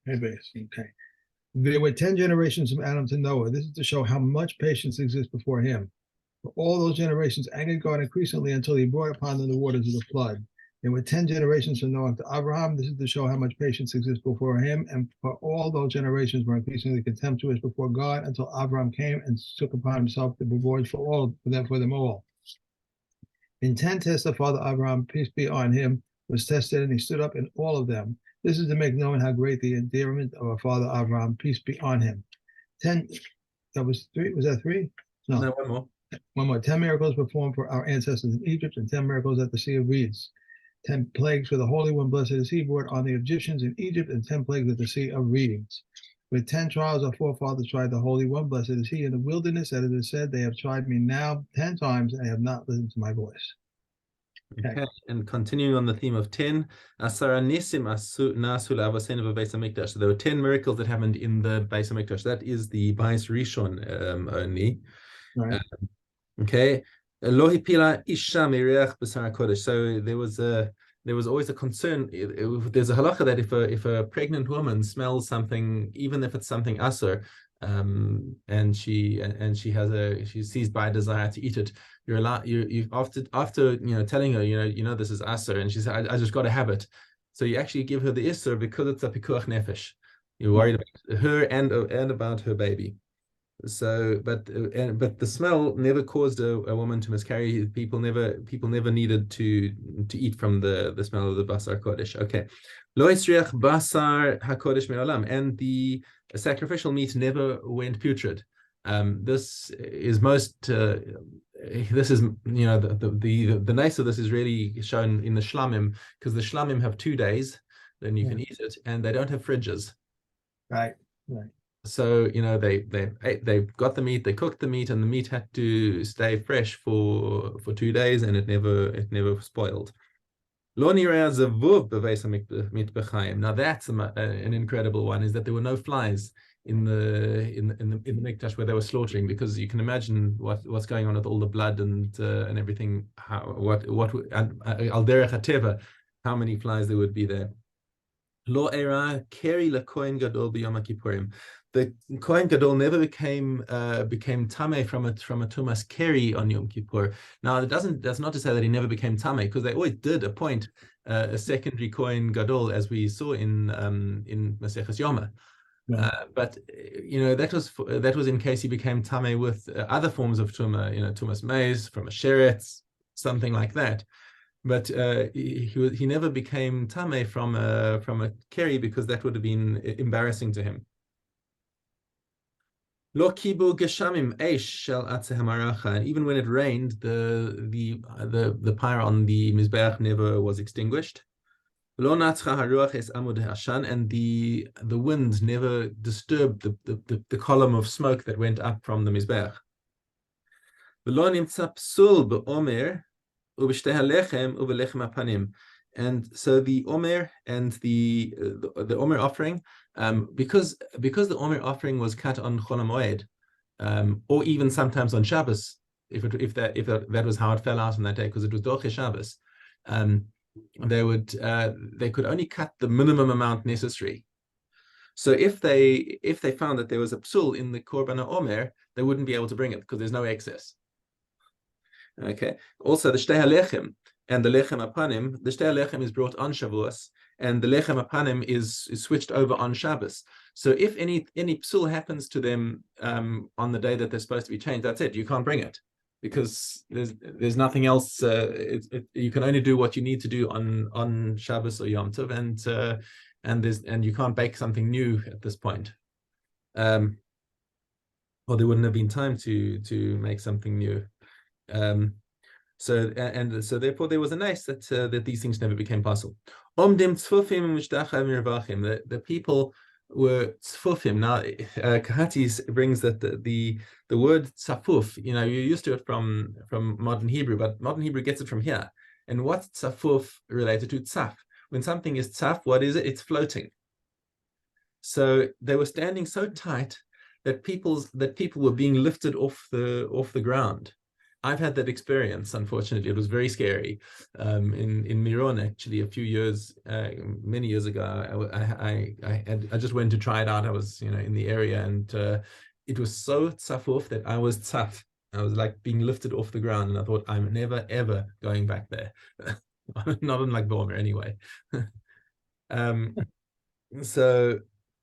Okay. There were 10 generations from Adam to Noah. This is to show how much patience exists before him. For all those generations angered God increasingly until he brought upon them the waters of the flood. There were 10 generations from Noah to Abraham. This is to show how much patience exists before him. And for all those generations were increasingly contemptuous before God until Abraham came and took upon himself the reward for them all. In 10 tests, the father Abraham, peace be on him, was tested, and he stood up in all of them. This is to make known how great the endearment of our father Abraham, peace be on him. 10, that was 3, was that 3? No, one more. One more. 10 miracles performed for our ancestors in Egypt, and 10 miracles at the Sea of Reeds. 10 plagues for the Holy One, blessed is he, brought on the Egyptians in Egypt, and 10 plagues at the Sea of Reeds. With 10 trials, our forefathers tried the Holy One, blessed is he, in the wilderness, as it is said, they have tried me now 10 times, and they have not listened to my voice. Okay, and continuing on the theme of 10, so there were 10 miracles that happened in the Beis HaMikdash. That is the Beis Rishon only. Right. Okay. So there was always a concern. There's a halacha that if a pregnant woman smells something, even if it's something asur, and she she's seized by a desire to eat it, you're allowed, you after telling her this is asur, and she said I just got to have it, so you actually give her the isur because it's a pikuach nefesh. You're worried about her and about her baby. So, but the smell never caused a woman to miscarry. People never needed to eat from the smell of the basar kodesh. Okay, lo yisriach basar hakodesh me'olam, and the sacrificial meat never went putrid. This is the nice of this is really shown in the shlamim, because the shlamim have 2 days, then you can eat it, and they don't have fridges. Right. So they got the meat, they cooked the meat, and the meat had to stay fresh for 2 days, and it never spoiled. Now that's an incredible one, is that there were no flies in the mikdash where they were slaughtering, because you can imagine what's going on with all the blood and everything. Al derech hateva, how many flies there would be there. Lo era keri la kohen gadol b'yom kippurim. The Kohen Gadol never became tameh from a tumas keri on Yom Kippur. Now that's not to say that he never became tameh, because they always did appoint a secondary Kohen Gadol, as we saw in Maseches Yoma. But that was in case he became tameh with other forms of tuma, tumas maize from a sheretz, something like that. But he never became tameh from a keri, because that would have been embarrassing to him. Lo kibu geshamim eish shel atzeh hamaracha. Even when it rained, the fire on the mizbeach never was extinguished. Lo natzcha haruach es amud hashan, and the wind never disturbed the column of smoke that went up from the mizbeach. V'lo nimtza psul be'omer u'b'shtei halechem u'belechem hapanim. And so the omer and the omer offering, because the omer offering was cut on Chol HaMoed, or even sometimes on Shabbos, if that was how it fell out on that day, because it was Doche Shabbos, they could only cut the minimum amount necessary. So if they found that there was a psul in the Korban HaOmer, they wouldn't be able to bring it because there's no excess. Okay. Also, the Shtei HaLechem and the Lechem Apanim, the Shtei HaLechem is brought on Shavuos, and the Lechem Apanim is switched over on Shabbos. So if any psul happens to them on the day that they're supposed to be changed, that's it. You can't bring it, because there's nothing else. You can only do what you need to do on Shabbos or Yom Tov, and you can't bake something new at this point. Or there wouldn't have been time to make something new. So therefore there was a nice that these things never became possible. The people were tzfufim. Now Kahatis brings that the word tzafuf, you're used to it from modern Hebrew, but modern Hebrew gets it from here. And what's tzafuf related to? Tzaf. When something is tzaf, what is it? It's floating. So they were standing so tight that people were being lifted off the ground I've had that experience. Unfortunately, it was very scary. In Miron, actually, a few years, many years ago, I just went to try it out. I was, in the area, and it was so tzafuf that I was tzaf. I was like being lifted off the ground, and I thought, I'm never ever going back there. Not in like Burma anyway. So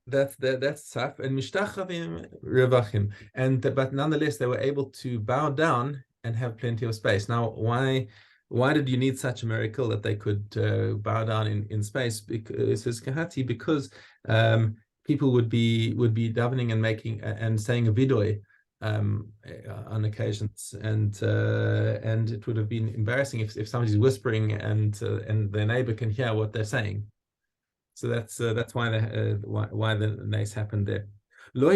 that's tough. And mishtachavim revachim, but nonetheless they were able to bow down and have plenty of space. Now, why did you need such a miracle that they could bow down in space? Because it says kahati, because people would be davening and making and saying a vidoi on occasions, and it would have been embarrassing if somebody's whispering and their neighbor can hear what they're saying. So that's why the nace happened there. There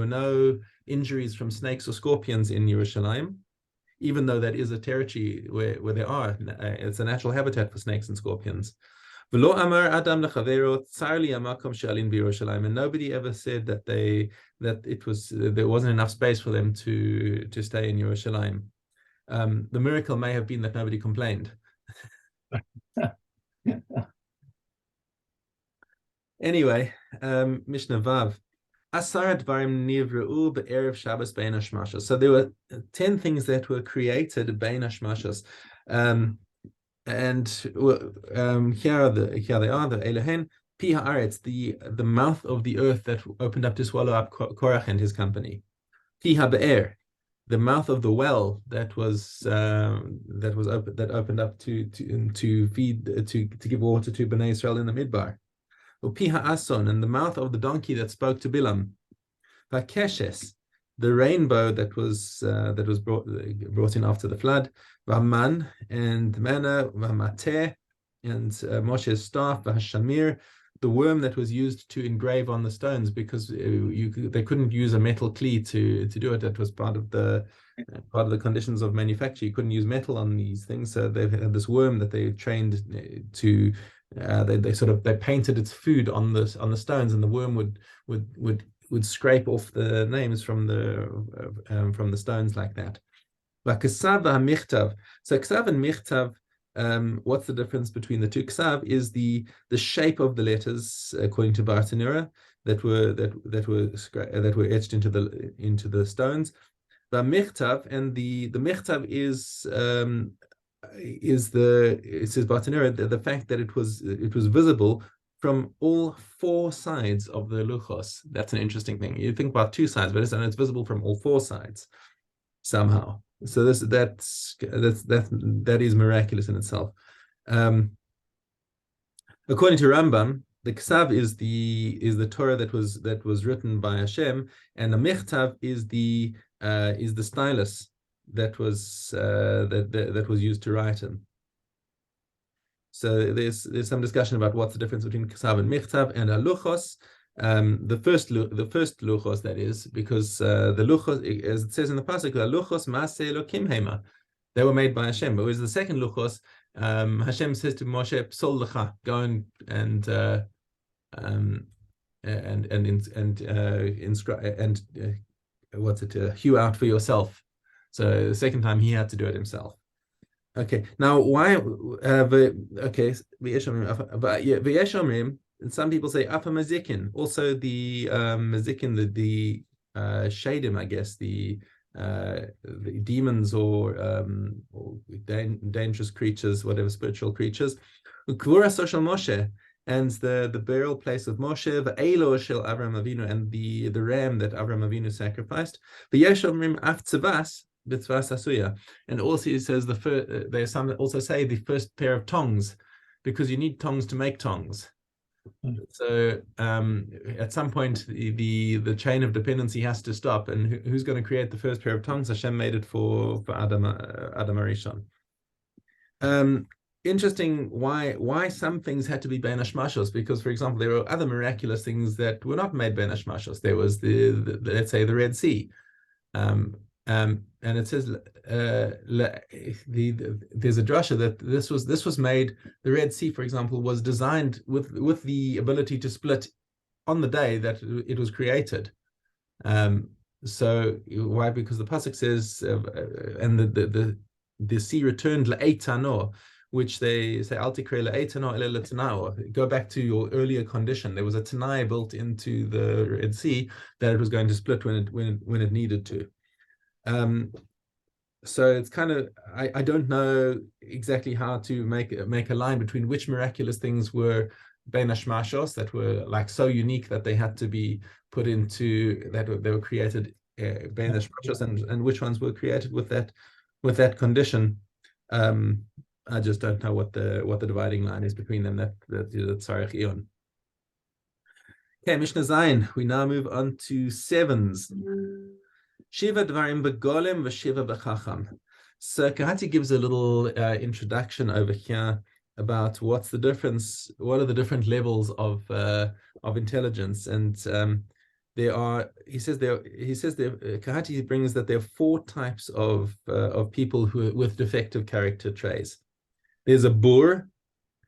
were no injuries from snakes or scorpions in Yerushalayim, even though that is a territory where there are. It's a natural habitat for snakes and scorpions. And nobody ever said that there wasn't enough space for them to stay in Yerushalayim. The miracle may have been that nobody complained. Anyway, Mishna Vav. So there were 10 things that were created bein hashmashos. And here they are, the Elehen, Pi haaretz, the mouth of the earth that opened up to swallow up Korach and his company. Pi habe'er, the mouth of the well that opened up to give water to Bnei Israel in the Midbar. Pi ha'ason, and the mouth of the donkey that spoke to Bilam. Va'keshes, the rainbow that was brought in after the flood. V'man, and manna. V'mateh, and Moshe's staff. V'hashamir, the worm that was used to engrave on the stones, because they couldn't use a metal kli to do it. That was part of the conditions of manufacture. You couldn't use metal on these things, so they had this worm that they trained to. They painted its food on the stones, and the worm would scrape off the names from the stones like that. So ksav and michtav. What's the difference between the two? Ksav is the shape of the letters, according to Bartanura, that were etched into the stones. The michtav, and the michtav it says Bartanura, the fact that it was visible from all 4 sides of the luchos. That's an interesting thing. You think about 2 sides, but it's visible from all 4 sides somehow. So that is miraculous in itself. According to Rambam, the ksav is the Torah that was written by Hashem, and the michtav is the stylus that was used to write in. So there's some discussion about what's the difference between ksav and michtav and luchos. The first luchos, that is, because the luchos, as it says in the pasuk, the luchos maaseh Elokim hema, they were made by Hashem. But whereas the second luchos, Hashem says to Moshe, "Psol lecha, go and hew out for yourself." So the second time he had to do it himself. Okay, now why? And some people say Apa Mazikin. Also the Mazikin, the Shadim, I guess, the demons or dangerous creatures, whatever, spiritual creatures. Ukvura Social Moshe, and the burial place of Moshe, the Elo Shel Avram Avinu, and the ram that Avram Avinu sacrificed. The Yeshomrim Af Tzavas. And also it says there's some that also say the first pair of tongs, because you need tongs to make tongs. So at some point the chain of dependency has to stop, and who's going to create the first pair of tongues? Hashem made it for Adam Arishon. Interesting why some things had to be ben hashmashos, because, for example, there were other miraculous things that were not made ben hashmashos. There was the let's say the Red Sea. And it says there's a drasha that this was made. The Red Sea, for example, was designed with the ability to split on the day that it was created. So why? Because the pasuk says, and the sea returned la'etano, which they say al tikre la'etano ele l'tanao. Go back to your earlier condition. There was a tanai built into the Red Sea that it was going to split when it needed to. So it's kind of I don't know exactly how to make a line between which miraculous things were bein hashmashos that were like so unique that they had to be put into that they were created bein hashmashos, and which ones were created with that condition. I just don't know what the dividing line is between them. That's tzarich ion. Okay, Mishnah Zayin. We now move on to sevens. Shiva dvarim begolem v'shiva bechacham. So Kahati gives a little introduction over here about what's the difference, what are the different levels of intelligence, and Kahati brings that there are 4 types of people with defective character traits. There's a boor.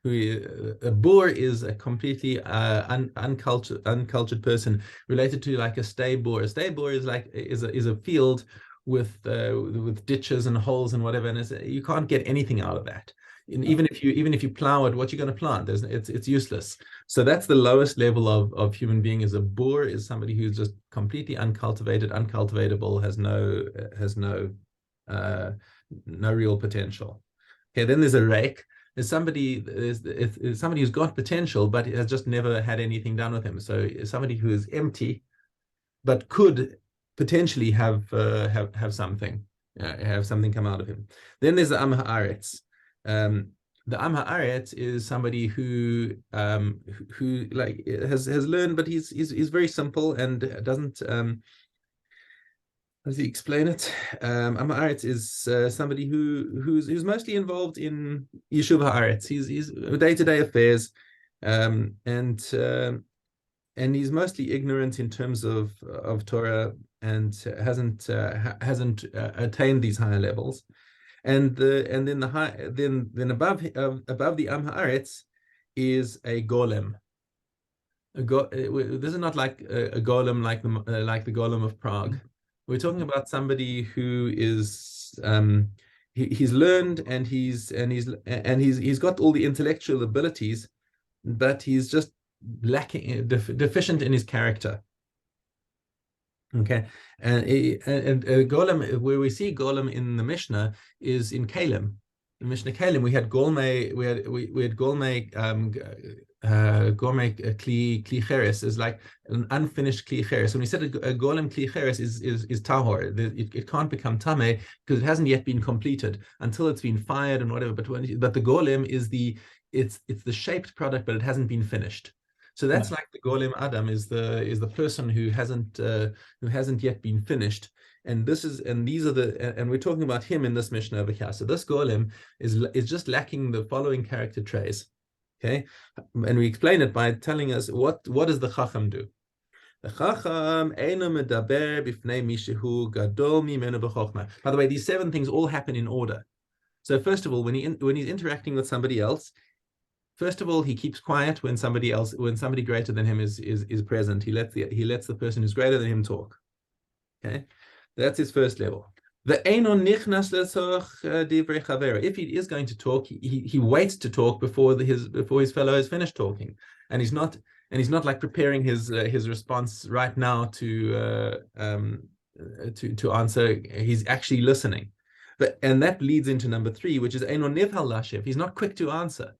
A boor is a completely uncultured person, related to like a stay boor. A stay boor is like is a field with ditches and holes and whatever, and you can't get anything out of that. And even if you plow it, what you're going to plant? It's useless. So that's the lowest level of human being. Is a boor is somebody who's just completely uncultivated, uncultivatable, has no real potential. Okay, then there's a rake. Is somebody who's got potential but has just never had anything done with him. So somebody who is empty but could potentially have something come out of him. Then there's the Am Haaretz. The Am Haaretz is somebody who like has learned, but he's very simple and doesn't how does he explain it? Am Haaretz is somebody who's mostly involved in Yishuv Haaretz. He's day-to-day affairs, and he's mostly ignorant in terms of Torah and hasn't attained these higher levels. And then above the Am Haaretz is a golem. This is not like a golem like the golem of Prague. We're talking about somebody who is he's learned and he's got all the intellectual abilities, but he's just lacking, deficient in his character. Okay, and golem, where we see golem in the Mishnah is in Kalim. In Mishnah Kalim, we had golme, we had golme kli cheres is like an unfinished kli cheres. When we said a golem kli cheres is tahor, it can't become tameh because it hasn't yet been completed until it's been fired and whatever. But the golem is it's the shaped product, but it hasn't been finished. So that's like the golem Adam is the person who hasn't yet been finished. And these are and we're talking about him in this Mishnah over here. So this golem is just lacking the following character traits. Okay, and we explain it by telling us what does the Chacham do? The Chacham eino medaber bifnei mishehu gadol mimenu b'chochma. By the way, these 7 things all happen in order. So first of all, when he's interacting with somebody else, first of all, he keeps quiet when somebody greater than him is present. He lets the person who's greater than him talk. Okay, that's his first level. The einon nichnas lesoch divrei chavera. If he is going to talk, he waits to talk before his fellow has finished talking, and he's not like preparing his response right now to answer. He's actually listening. And that leads into number 3, which is einon nivhal lashiv. He's not quick to answer.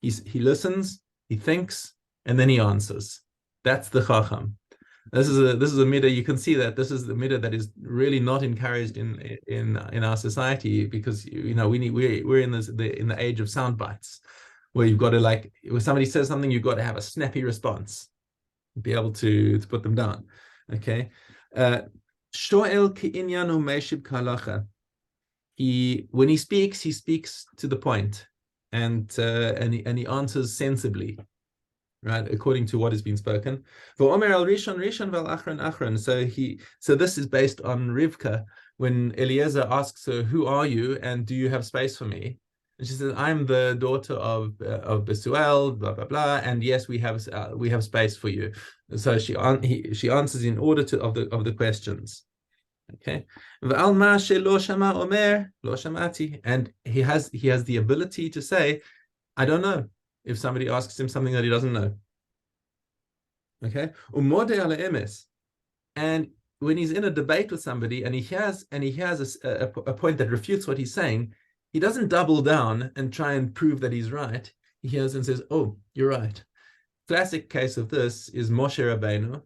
He listens, he thinks, and then he answers. That's the Chacham. This is a midah. You can see that this is the midah that is really not encouraged in our society, because we're in the age of sound bites, where you've got to, like, when somebody says something, you've got to have a snappy response, be able to put them down. Okay. Shoel ki'inyanu meishib kalacha. When he speaks to the point, and he answers sensibly, right, according to what has been spoken. So this is based on Rivka, when Eliezer asks her, "Who are you, and do you have space for me?" And she says, I'm the daughter of Besuel, blah blah blah, and yes, we have space for you. So she answers in order of the questions. Okay. And he has the ability to say, I don't know, if somebody asks him something that he doesn't know. Okay. And when he's in a debate with somebody and he has a point that refutes what he's saying, he doesn't double down and try and prove that he's right. He hears and says, oh, you're right. Classic case of this is Moshe Rabbeinu,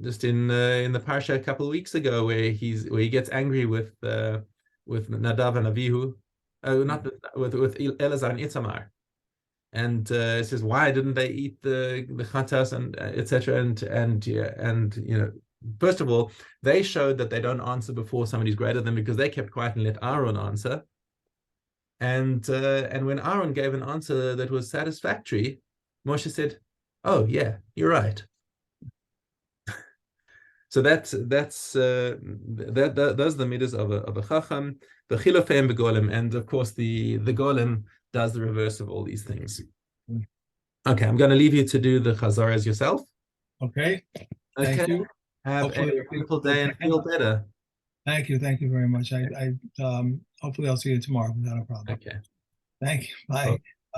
just in the parsha a couple of weeks ago, where he gets angry with Nadav and Avihu, not with Elazar and Itamar, and says, why didn't they eat the chatas and etc. And you know, first of all, they showed that they don't answer before somebody's greater than, because they kept quiet and let Aaron answer. And when Aaron gave an answer that was satisfactory, Moshe said, oh yeah, you're right. So those are the midas of a chacham, the chilofim begolem, and of course the golem does the reverse of all these things. Okay, I'm going to leave you to do the chazaras yourself. Okay. Thank you. Have Hopefully a beautiful day and feel better. Thank you. Thank you very much. Hopefully I'll see you tomorrow without a problem. Okay. Thank you. Bye.